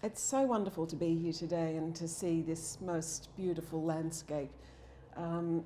It's so wonderful to be here today and to see this most beautiful landscape. I'm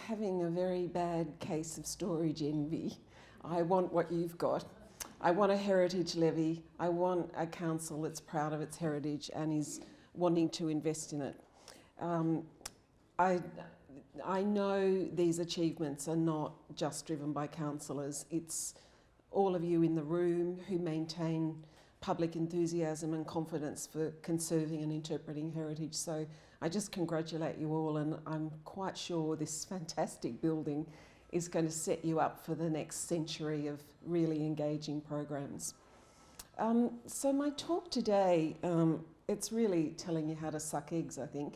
having a very bad case of storage envy. I want what you've got. I want a heritage levy. I want a council that's proud of its heritage and is wanting to invest in it. I know these achievements are not just driven by councillors. It's all of you in the room who maintain public enthusiasm and confidence for conserving and interpreting heritage. So I just congratulate you all, and I'm quite sure this fantastic building is going to set you up for the next century of really engaging programs. So my talk today, it's really telling you how to suck eggs, I think,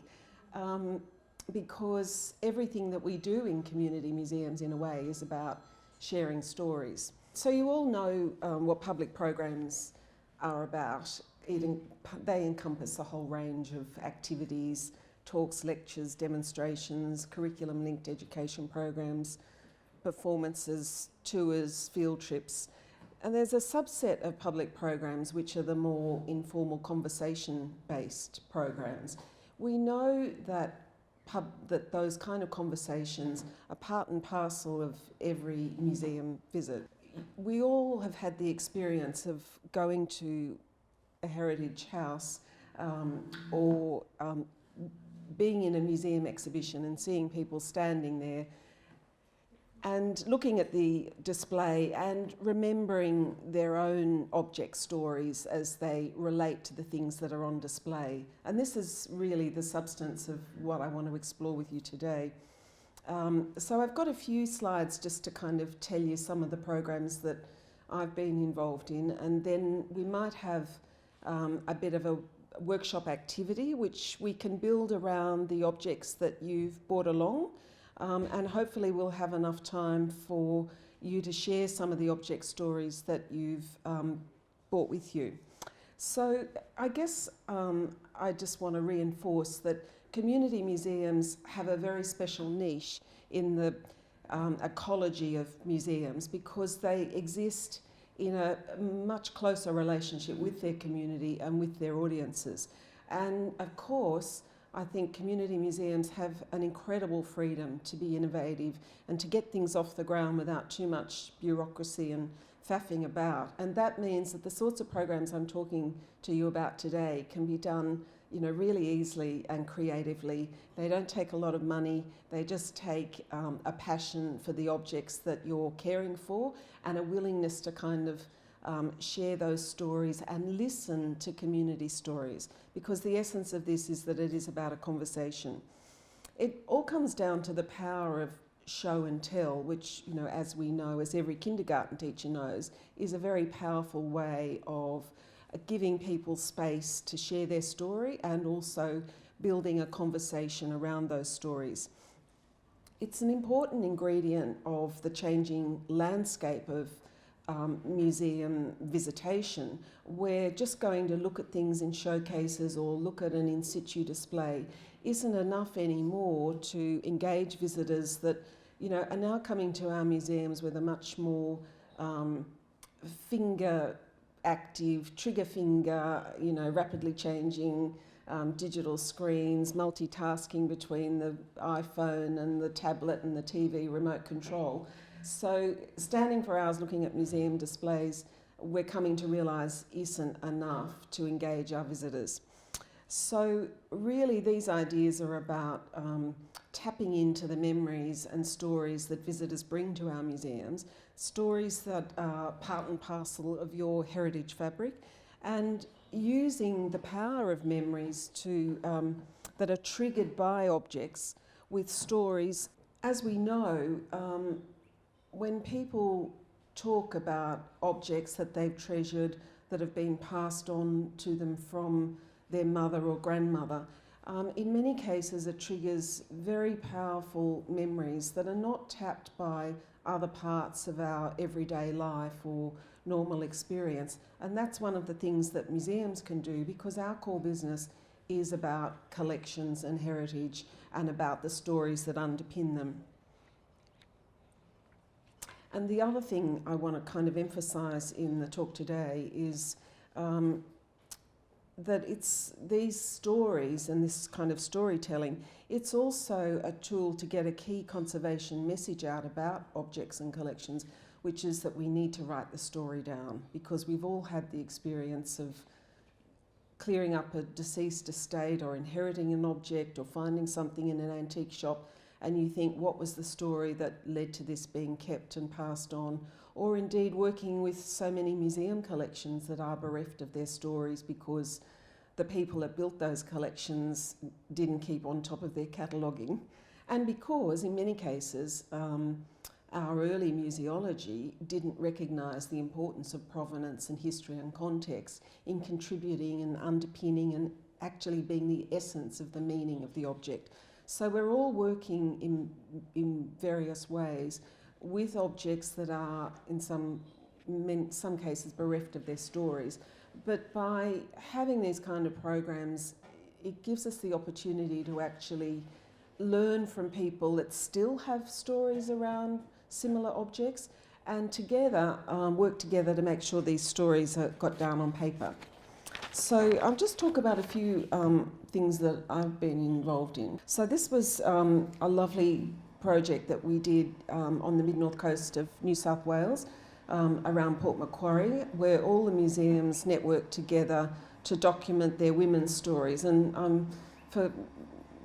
because everything that we do in community museums in a way is about sharing stories. So you all know what public programs are about. They encompass a whole range of activities, talks, lectures, demonstrations, curriculum-linked education programs, performances, tours, field trips. And there's a subset of public programs which are the more informal conversation-based programs. We know that those kind of conversations are part and parcel of every museum visit. We all have had the experience of going to a heritage house or being in a museum exhibition and seeing people standing there and looking at the display and remembering their own object stories as they relate to the things that are on display. And this is really the substance of what I want to explore with you today. So I've got a few slides just to kind of tell you some of the programs that I've been involved in, and then we might have a bit of a workshop activity which we can build around the objects that you've brought along, and hopefully we'll have enough time for you to share some of the object stories that you've brought with you. So I guess I just want to reinforce that community museums have a very special niche in the ecology of museums because they exist in a much closer relationship with their community and with their audiences. And of course, I think community museums have an incredible freedom to be innovative and to get things off the ground without too much bureaucracy and faffing about. And that means that the sorts of programs I'm talking to you about today can be done, really easily and creatively. They don't take a lot of money. They just take a passion for the objects that you're caring for and a willingness to kind of share those stories and listen to community stories, because the essence of this is that it is about a conversation. It all comes down to the power of show and tell, which, as we know, as every kindergarten teacher knows, is a very powerful way of giving people space to share their story and also building a conversation around those stories. It's an important ingredient of the changing landscape of museum visitation, where just going to look at things in showcases or look at an in situ display isn't enough anymore to engage visitors that are now coming to our museums with a much more finger active, trigger finger, rapidly changing digital screens, multitasking between the iPhone and the tablet and the TV remote control. So standing for hours looking at museum displays, we're coming to realise isn't enough to engage our visitors. So really these ideas are about tapping into the memories and stories that visitors bring to our museums, stories that are part and parcel of your heritage fabric, and using the power of memories that are triggered by objects with stories. As we know, when people talk about objects that they've treasured, that have been passed on to them from their mother or grandmother, in many cases it triggers very powerful memories that are not tapped by other parts of our everyday life or normal experience. And that's one of the things that museums can do, because our core business is about collections and heritage and about the stories that underpin them. And the other thing I want to kind of emphasise in the talk today is that it's these stories and this kind of storytelling, it's also a tool to get a key conservation message out about objects and collections, which is that we need to write the story down, because we've all had the experience of clearing up a deceased estate or inheriting an object or finding something in an antique shop, and you think, what was the story that led to this being kept and passed on? Or indeed working with so many museum collections that are bereft of their stories because the people that built those collections didn't keep on top of their cataloguing, and because in many cases our early museology didn't recognise the importance of provenance and history and context in contributing and underpinning and actually being the essence of the meaning of the object. So we're all working in various ways with objects that are in some cases bereft of their stories. But by having these kind of programs, it gives us the opportunity to actually learn from people that still have stories around similar objects, and together work together to make sure these stories are got down on paper. So I'll just talk about a few things that I've been involved in. So this was a lovely project that we did on the mid-north coast of New South Wales, around Port Macquarie, where all the museums networked together to document their women's stories. And for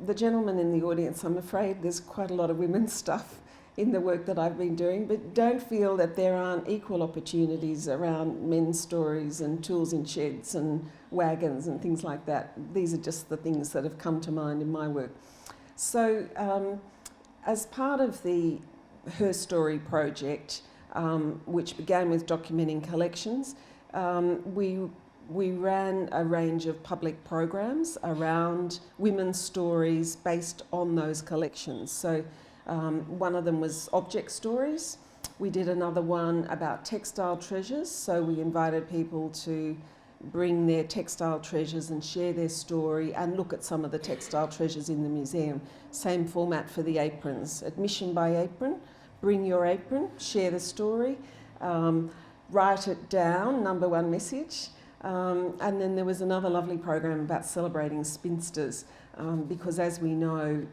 the gentleman in the audience, I'm afraid there's quite a lot of women's stuff in the work that I've been doing, but don't feel that there aren't equal opportunities around men's stories and tools in sheds and wagons and things like that. These are just the things that have come to mind in my work. So as part of the Her Story project, which began with documenting collections, we ran a range of public programs around women's stories based on those collections. So one of them was object stories. We did another one about textile treasures. So we invited people to bring their textile treasures and share their story and look at some of the textile treasures in the museum. Same format for the aprons. Admission by apron. Bring your apron, share the story, write it down, number one message. And then there was another lovely program about celebrating spinsters, because as we know,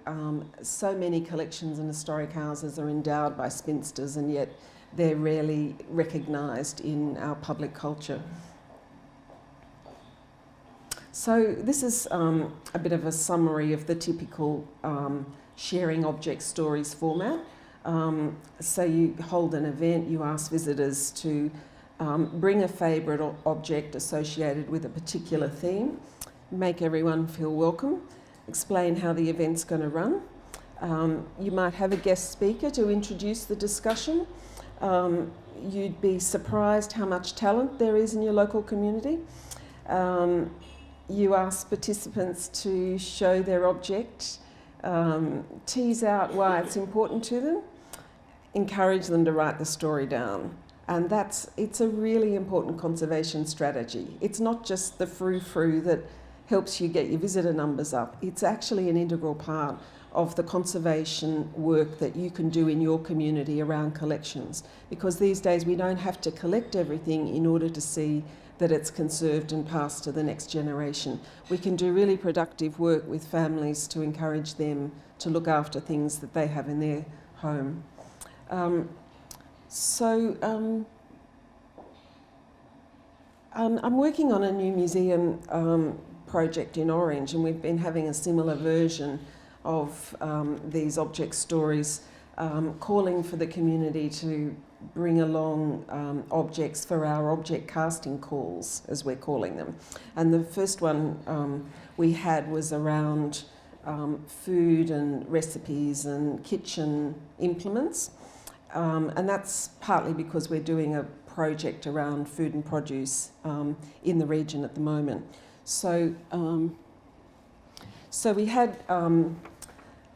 so many collections and historic houses are endowed by spinsters, and yet they're rarely recognised in our public culture. So this is a bit of a summary of the typical sharing object stories format. So you hold an event, you ask visitors to bring a favourite object associated with a particular theme, make everyone feel welcome, explain how the event's going to run. You might have a guest speaker to introduce the discussion. You'd be surprised how much talent there is in your local community. You ask participants to show their object, tease out why it's important to them, encourage them to write the story down. And it's a really important conservation strategy. It's not just the frou-frou that helps you get your visitor numbers up. It's actually an integral part of the conservation work that you can do in your community around collections. Because these days we don't have to collect everything in order to see that it's conserved and passed to the next generation. We can do really productive work with families to encourage them to look after things that they have in their home. I'm working on a new museum project in Orange, and we've been having a similar version of these object stories, calling for the community to bring along objects for our object casting calls, as we're calling them. And the first one we had was around food and recipes and kitchen implements. And that's partly because we're doing a project around food and produce in the region at the moment. So we had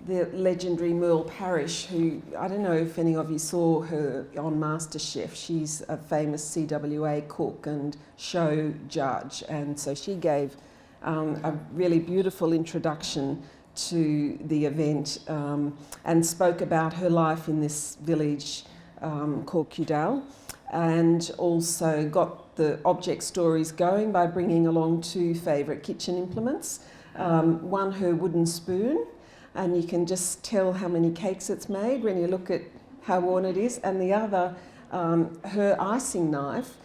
the legendary Merle Parrish, who, I don't know if any of you saw her on MasterChef. She's a famous CWA cook and show judge, and so she gave a really beautiful introduction to the event and spoke about her life in this village called Cudal, and also got the object stories going by bringing along two favourite kitchen implements. One, her wooden spoon, and you can just tell how many cakes it's made when you look at how worn it is, and the other, her icing knife,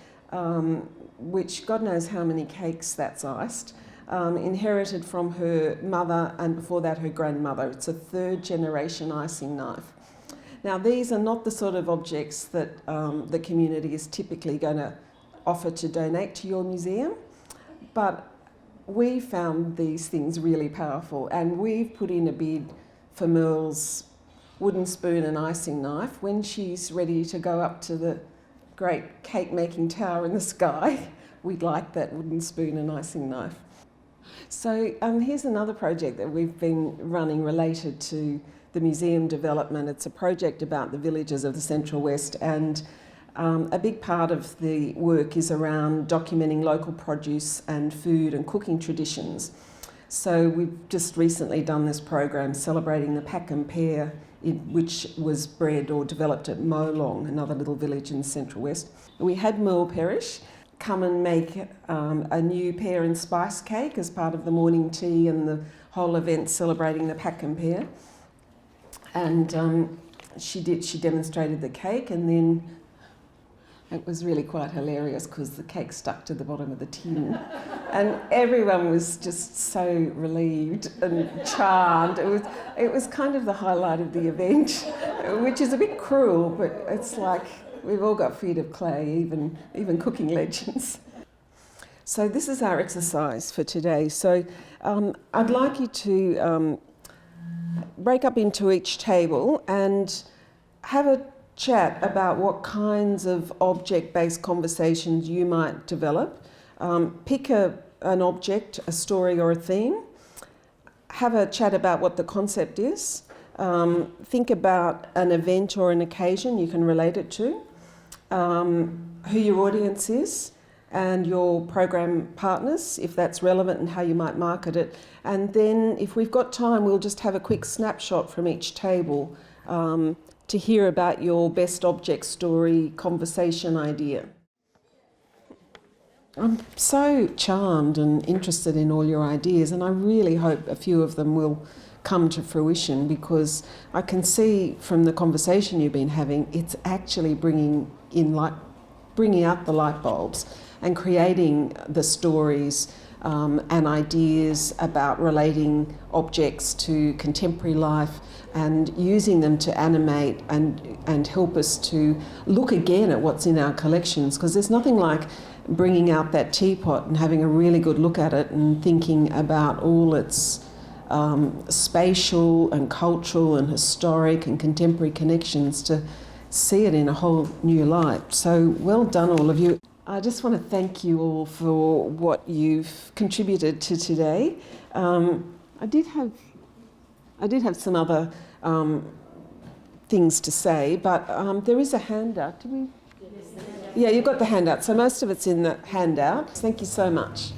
which God knows how many cakes that's iced, inherited from her mother and before that her grandmother. It's a third generation icing knife. Now these are not the sort of objects that the community is typically going to offer to donate to your museum, but we found these things really powerful, and we've put in a bid for Merle's wooden spoon and icing knife when she's ready to go up to the great cake making tower in the sky. We'd like that wooden spoon and icing knife. So here's another project that we've been running related to the museum development. It's a project about the villages of the Central West, and a big part of the work is around documenting local produce and food and cooking traditions. So we've just recently done this program celebrating the Pear, which was bred or developed at Molong, another little village in the Central West. We had Merle Parrish come and make a new pear and spice cake as part of the morning tea and the whole event celebrating the Pear. And she demonstrated the cake, and then it was really quite hilarious because the cake stuck to the bottom of the tin. And everyone was just so relieved and charmed. It was kind of the highlight of the event, which is a bit cruel, but it's like we've all got feet of clay, even cooking legends. So this is our exercise for today. So I'd like you to break up into each table and have a chat about what kinds of object-based conversations you might develop. Pick an object, a story or a theme. Have a chat about what the concept is. Think about an event or an occasion you can relate it to. Who your audience is and your program partners, if that's relevant, and how you might market it. And then if we've got time, we'll just have a quick snapshot from each table to hear about your best object story conversation idea. I'm so charmed and interested in all your ideas, and I really hope a few of them will come to fruition, because I can see from the conversation you've been having, it's actually bringing out the light bulbs and creating the stories and ideas about relating objects to contemporary life and using them to animate and help us to look again at what's in our collections, because there's nothing like bringing out that teapot and having a really good look at it and thinking about all its spatial and cultural and historic and contemporary connections to see it in a whole new light. So well done, all of you. I just want to thank you all for what you've contributed to today. I did have some other things to say, but there is a handout. Did we? Yeah, you've got the handout. So most of it's in the handout. Thank you so much.